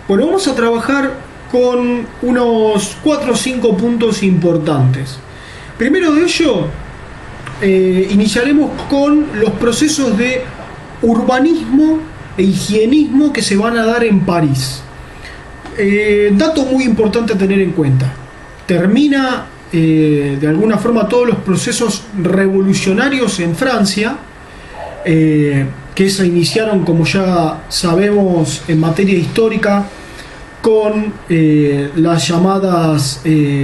Bueno, vamos a trabajar con unos 4 o 5 puntos importantes. Primero de ello, iniciaremos con los procesos de urbanismo e higienismo que se van a dar en París. Dato muy importante a tener en cuenta. Termina de alguna forma todos los procesos revolucionarios en Francia, que se iniciaron, como ya sabemos, en materia histórica con las llamadas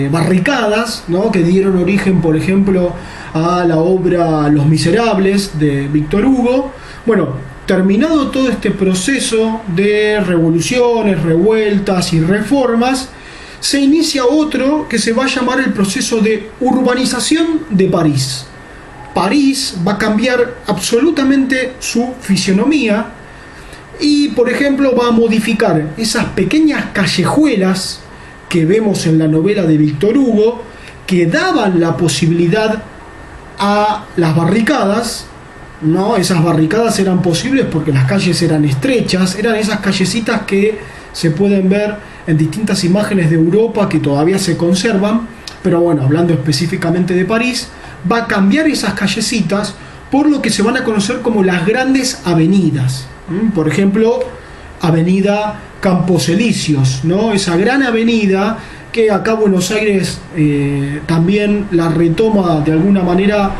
barricadas, ¿no?, que dieron origen, por ejemplo, a la obra Los Miserables de Víctor Hugo. Bueno, terminado todo este proceso de revoluciones, revueltas y reformas, se inicia otro que se va a llamar el proceso de urbanización de París. París va a cambiar absolutamente su fisionomía y, por ejemplo, va a modificar esas pequeñas callejuelas que vemos en la novela de Víctor Hugo, que daban la posibilidad a las barricadas, ¿no? Esas barricadas eran posibles porque las calles eran estrechas, eran esas callecitas que se pueden ver en distintas imágenes de Europa que todavía se conservan, pero bueno, hablando específicamente de París, va a cambiar esas callecitas por lo que se van a conocer como las grandes avenidas. Por ejemplo, Avenida Campos Elíseos, ¿no? Esa gran avenida que acá Buenos Aires también la retoma de alguna manera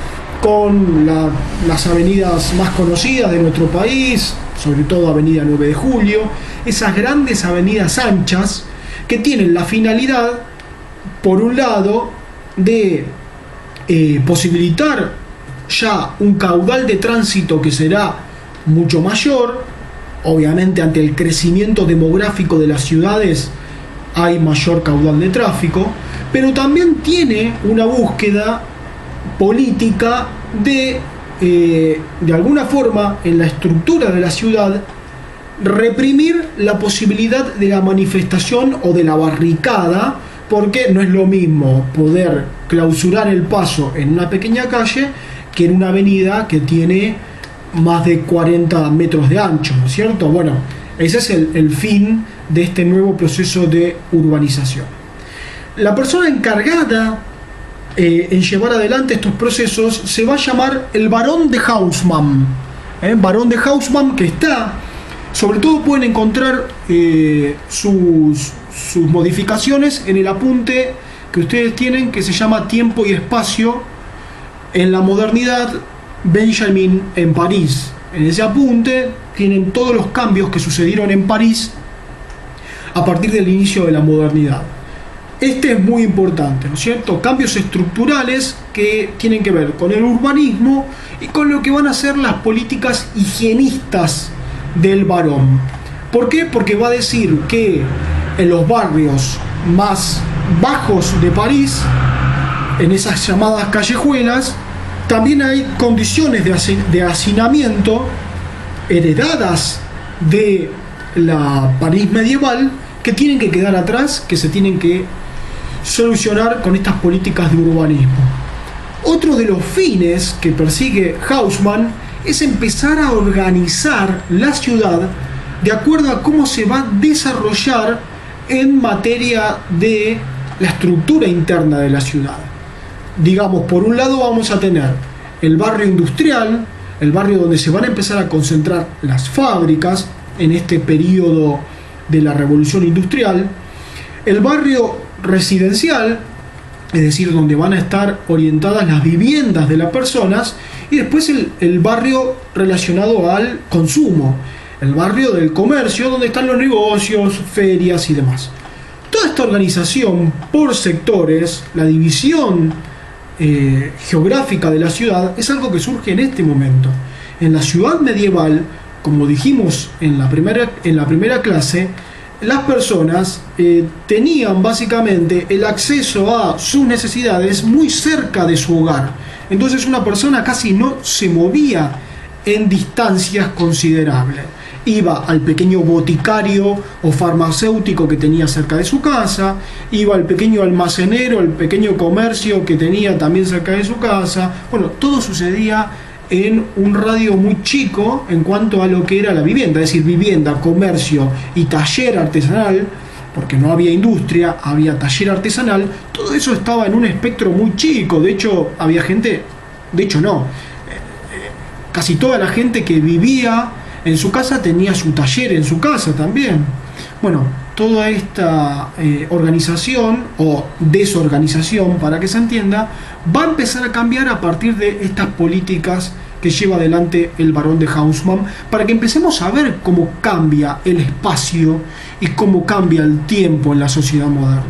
con las avenidas más conocidas de nuestro país, sobre todo Avenida 9 de Julio, esas grandes avenidas anchas que tienen la finalidad, por un lado, de posibilitar ya un caudal de tránsito que será mucho mayor. Obviamente, ante el crecimiento demográfico de las ciudades hay mayor caudal de tráfico, pero también tiene una búsqueda política de alguna forma, en la estructura de la ciudad, reprimir la posibilidad de la manifestación o de la barricada, porque no es lo mismo poder clausurar el paso en una pequeña calle que en una avenida que tiene más de 40 metros de ancho, ¿no es cierto? Bueno, ese es el fin de este nuevo proceso de urbanización. La persona encargada en llevar adelante estos procesos se va a llamar el Barón de Haussmann. Barón de Haussmann, que está, sobre todo pueden encontrar sus modificaciones en el apunte que ustedes tienen, que se llama Tiempo y Espacio en la Modernidad, Benjamin en París. En ese apunte tienen todos los cambios que sucedieron en París a partir del inicio de la modernidad. Este es muy importante, ¿no es cierto? Cambios estructurales que tienen que ver con el urbanismo y con lo que van a ser las políticas higienistas del Barón. ¿Por qué? Porque va a decir que en los barrios más bajos de París, en esas llamadas callejuelas, también hay condiciones de hacinamiento heredadas de la París medieval que tienen que quedar atrás, que se tienen que solucionar con estas políticas de urbanismo. Otro de los fines que persigue Haussmann es empezar a organizar la ciudad de acuerdo a cómo se va a desarrollar en materia de la estructura interna de la ciudad. Digamos, por un lado vamos a tener el barrio industrial, el barrio donde se van a empezar a concentrar las fábricas en este periodo de la revolución industrial, el barrio residencial, es decir, donde van a estar orientadas las viviendas de las personas, y después el barrio relacionado al consumo, el barrio del comercio, donde están los negocios, ferias y demás. Toda esta organización por sectores, la división geográfica de la ciudad, es algo que surge en este momento. En la ciudad medieval, como dijimos en la primera clase, las personas tenían básicamente el acceso a sus necesidades muy cerca de su hogar. Entonces una persona casi no se movía en distancias considerables. Iba al pequeño boticario o farmacéutico que tenía cerca de su casa, iba al pequeño almacenero, el pequeño comercio que tenía también cerca de su casa. Bueno, todo sucedía en un radio muy chico en cuanto a lo que era la vivienda, es decir, vivienda, comercio y taller artesanal, porque no había industria, había taller artesanal, todo eso estaba en un espectro muy chico. De hecho, había gente, de hecho no, casi toda la gente que vivía en su casa tenía su taller en su casa también. Bueno, toda esta organización o desorganización, para que se entienda, va a empezar a cambiar a partir de estas políticas que lleva adelante el Barón de Haussmann, para que empecemos a ver cómo cambia el espacio y cómo cambia el tiempo en la sociedad moderna.